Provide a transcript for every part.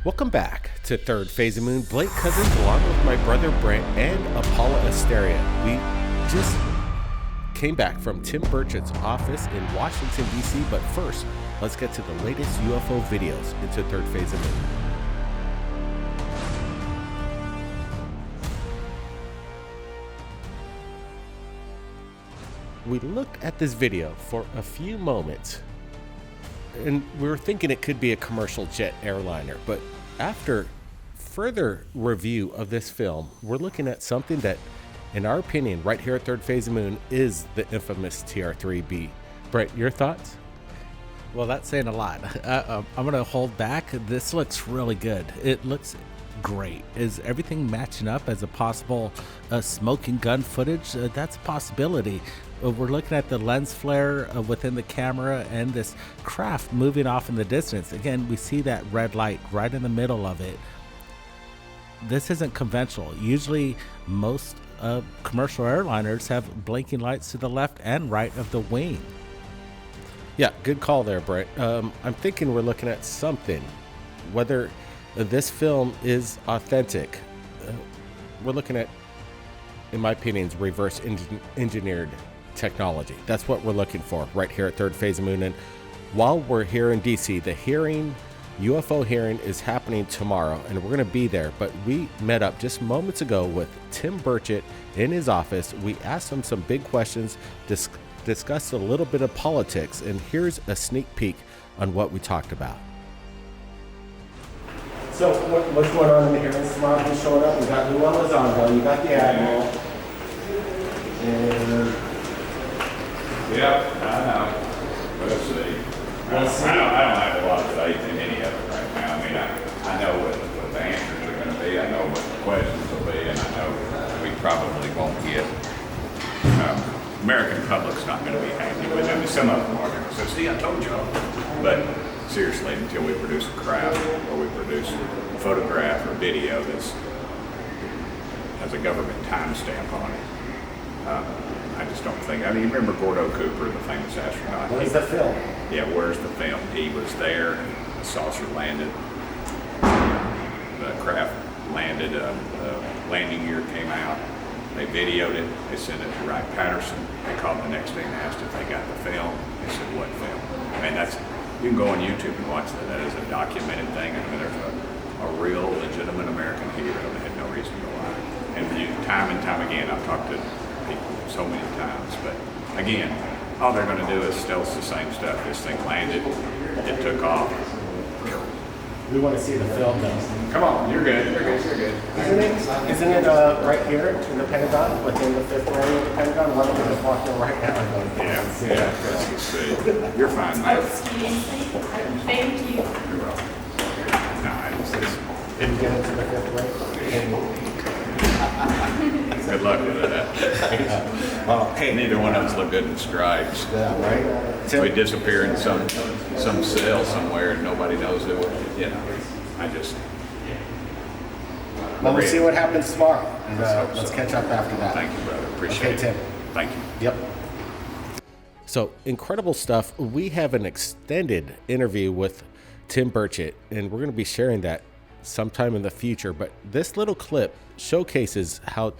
Welcome back to Third Phase of Moon. Blake Cousins, along with my brother Brent and Apollo Asteria. We just came back from Tim Burchett's office in Washington, D.C. But first, let's get to the latest UFO videos into Third Phase of Moon. We looked at this video for a few moments, and we were thinking it could be a commercial jet airliner, but after further review of this film, we're looking at something that, in our opinion, right here at Third Phase of Moon, is the infamous TR-3B. Brett, your thoughts? Well, that's saying a lot. I'm going to hold back. This looks really good. It looks great. Is everything matching up as a possible smoking gun footage? That's a possibility. We're looking at the lens flare within the camera and this craft moving off in the distance. Again, we see that red light right in the middle of it. This isn't conventional. Usually most commercial airliners have blinking lights to the left and right of the wing. Yeah, good call there, Brett. I'm thinking we're looking at something. Whether this film is authentic, we're looking at, in my opinion, reverse engineered technology. That's what we're looking for right here at Third Phase of Moon. And while we're here in DC, the UFO hearing is happening tomorrow, and we're going to be there. But we met up just moments ago with Tim Burchett in his office. We asked him some big questions, discussed a little bit of politics, and here's a sneak peek on what we talked about. So what's going on in the hearings tomorrow? Who's showing up? We got Lou Elizondo, you got the Admiral, and yep, I know. We'll see. I don't have a lot of faith in any of it right now. I mean, I know what the answers are going to be. I know what the questions will be, and I know we probably won't get. American public's not going to be happy with them. Some of them are going to say, "See, I told y'all." But seriously, until we produce a craft or we produce a photograph or video that has a government timestamp on it, I just don't think. I mean, you remember Gordo Cooper, the famous astronaut? Where's the film? Yeah, where's the film? He was there, and the saucer landed. The craft landed. The landing gear came out. They videoed it. They sent it to Wright Patterson. They called the next day and asked if they got the film. They said, "What film?" I mean, you can go on YouTube and watch that. That is a documented thing. I mean, there's a real, legitimate American hero that had no reason to lie. And time and time again, I've talked to people so many times, but again, all they're going to do is stealth the same stuff. This thing landed, it took off. We want to see the film though. Come on, you're good. Isn't it right here in the Pentagon, within the fifth area of the Pentagon? Why don't we just walk in right now? Yeah, let's see. You're fine, man. Thank you. You're welcome. Didn't get into the fifth area. Good luck with that. Hey, neither one of us look good in stripes. Yeah, right. We disappear in some cell somewhere and nobody knows who. You know, Well, we'll see what happens tomorrow, and let's so. catch up after that. Thank you, brother. Appreciate it. Tim. Thank you. Yep. So, incredible stuff. We have an extended interview with Tim Burchett, and we're going to be sharing that sometime in the future. But this little clip showcases how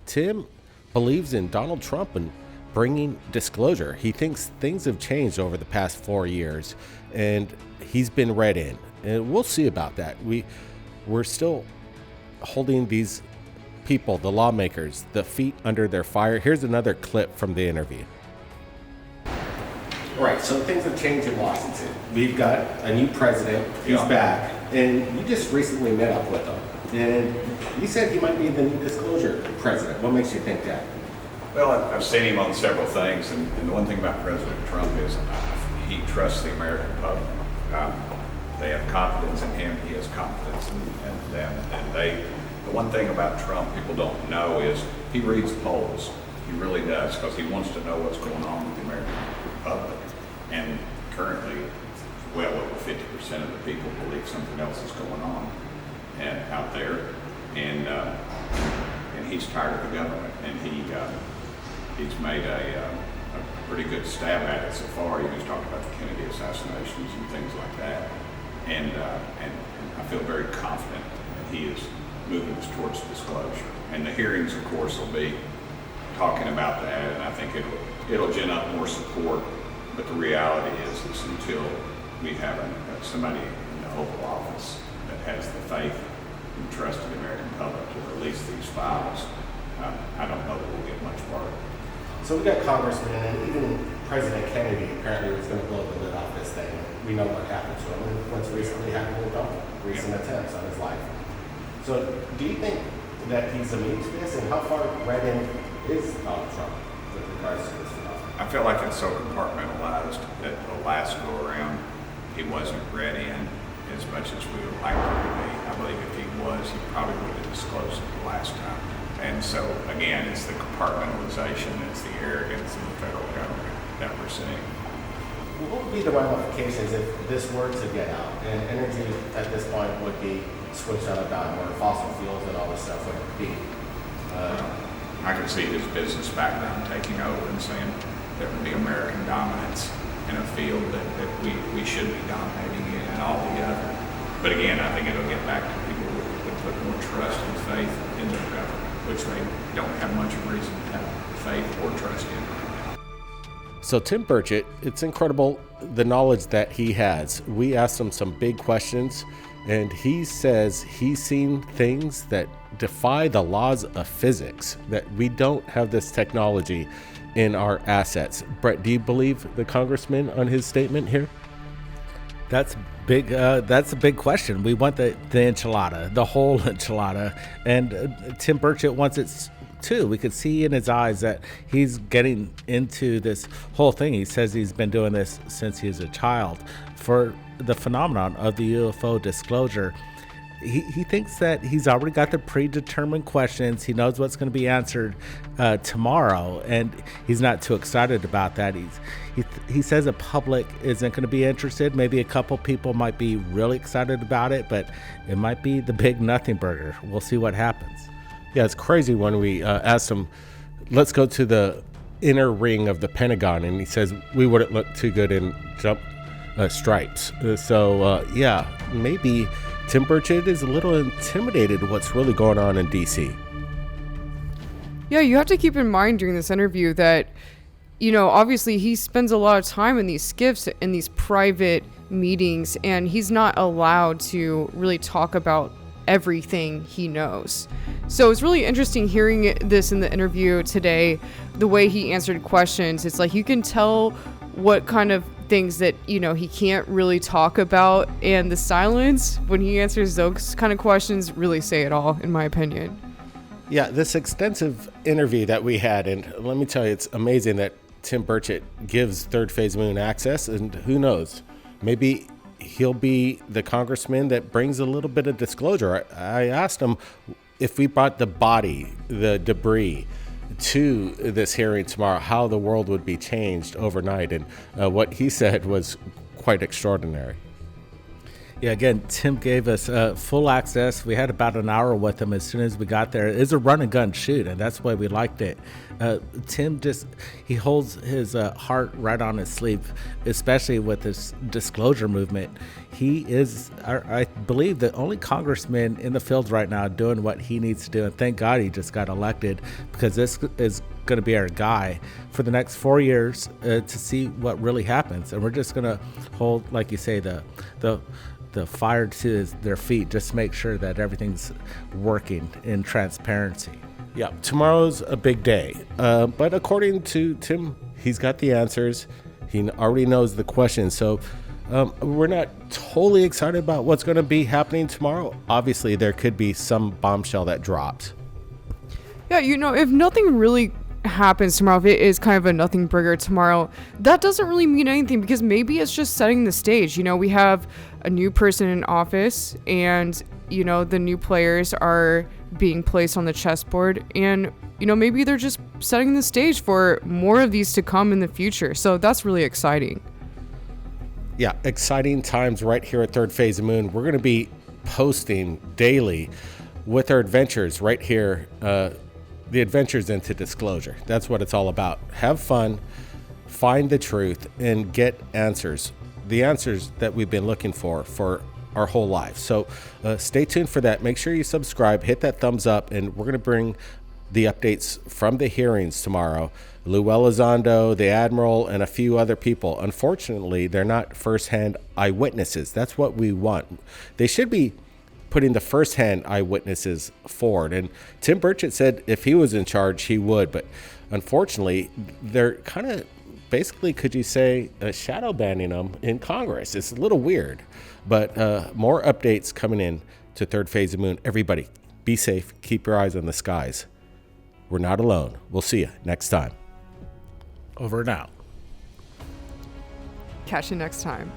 Tim believes in Donald Trump and bringing disclosure. He thinks things have changed over the past 4 years, and he's been read in. And we'll see about that. We're still holding these people, the lawmakers, the feet under their fire. Here's another clip from the interview. Right, so things have changed in Washington. We've got a new president. He's back, and you just recently met up with him. And you said he might be the new disclosure president. What makes you think that? Well, I've seen him on several things, and the one thing about President Trump is he trusts the American public. They have confidence in him. He has confidence in them. And the one thing about Trump people don't know is he reads polls. He really does, because he wants to know what's going on with the American public. And currently, well over 50% of the people believe something else is going on and out there. And he's tired of the government, and he's made a pretty good stab at it so far. He's talked about the Kennedy assassinations and things like that. and I feel very confident that he is moving us towards disclosure. And the hearings, of course, will be talking about that, and I think it'll gin up more support. But the reality is until we have somebody in the Oval Office that has the faith and trust of the American public to release these files, I don't know that we'll get much farther. So we got Congressman and even President Kennedy apparently was going to blow the lid off this thing. We know what happened to him and what's recently happened with Donald, recent attempts on his life. So do you think that he's immune to this, and how far read in is Donald Trump with regards to this phenomenon? I feel like it's so compartmentalized that the last go around he wasn't ready in as much as we would like him to be. I believe if he was, he probably would have disclosed it the last time. And so again, it's the compartmentalization, it's the arrogance of the federal government that we're seeing. What would be the ramifications if this were to get out and energy at this point would be switched on a dime, or fossil fuels and all this stuff would be? I can see his business background taking over and saying there would be American dominance in a field that we should be dominating in and all the other. But again, I think it'll get back to people that put more trust and faith in their government, which they don't have much reason to have faith or trust in right now. So Tim Burchett, it's incredible the knowledge that he has. We asked him some big questions, and he says he's seen things that defy the laws of physics, that we don't have this technology in our assets. Brett, do you believe the congressman on his statement here? That's big. That's a big question. We want the enchilada, the whole enchilada, and Tim Burchett wants it too. We could see in his eyes that he's getting into this whole thing. He says he's been doing this since he was a child for the phenomenon of the UFO disclosure. He thinks that he's already got the predetermined questions. He knows what's going to be answered tomorrow, and he's not too excited about that. He says the public isn't going to be interested. Maybe a couple people might be really excited about it, but it might be the big nothing burger. We'll see what happens. Yeah, it's crazy when we asked him, let's go to the inner ring of the Pentagon, and he says we wouldn't look too good in jump stripes. Yeah, maybe Tim Burchett is a little intimidated what's really going on in D.C. Yeah, you have to keep in mind during this interview that, obviously he spends a lot of time in these skiffs, in these private meetings, and he's not allowed to really talk about everything he knows. So it's really interesting hearing this in the interview today, the way he answered questions. It's like you can tell what kind of things that he can't really talk about, and the silence when he answers those kind of questions really say it all, in my opinion. Yeah, this extensive interview that we had, and let me tell you, it's amazing that Tim Burchett gives Third Phase Moon access, and who knows, maybe he'll be the congressman that brings a little bit of disclosure. I asked him if we brought the body, the debris, to this hearing tomorrow, how the world would be changed overnight, and what he said was quite extraordinary. Yeah, again, Tim gave us full access. We had about an hour with him as soon as we got there. It's a run and gun shoot, and that's why we liked it. Tim he holds his heart right on his sleeve, especially with this disclosure movement. He is, I believe, the only congressman in the field right now doing what he needs to do, and thank God he just got elected, because this is going to be our guy for the next 4 years to see what really happens. And we're just going to hold, like you say, the fire to their feet, just make sure that everything's working in transparency. Yeah, tomorrow's a big day. But according to Tim, he's got the answers. He already knows the questions. So we're not totally excited about what's going to be happening tomorrow. Obviously, there could be some bombshell that drops. Yeah, if nothing really happens tomorrow, if it is kind of a nothing burger tomorrow, that doesn't really mean anything, because maybe it's just setting the stage. We have a new person in office, and the new players are being placed on the chessboard, and maybe they're just setting the stage for more of these to come in the future. So that's really exciting. Yeah, exciting times right here at Third Phase of Moon. We're going to be posting daily with our adventures right here, the adventures into disclosure. That's what it's all about. Have fun, find the truth, and get answers. The answers that we've been looking for our whole lives. So stay tuned for that. Make sure you subscribe, hit that thumbs up, and we're going to bring the updates from the hearings tomorrow. Lou Elizondo, the Admiral, and a few other people. Unfortunately, they're not firsthand eyewitnesses. That's what we want. They should be putting the firsthand eyewitnesses forward. And Tim Burchett said if he was in charge, he would. But unfortunately, they're kind of basically, could you say, shadow banning them in Congress. It's a little weird. But more updates coming in to Third Phase of Moon. Everybody, be safe. Keep your eyes on the skies. We're not alone. We'll see you next time. Over and out. Catch you next time.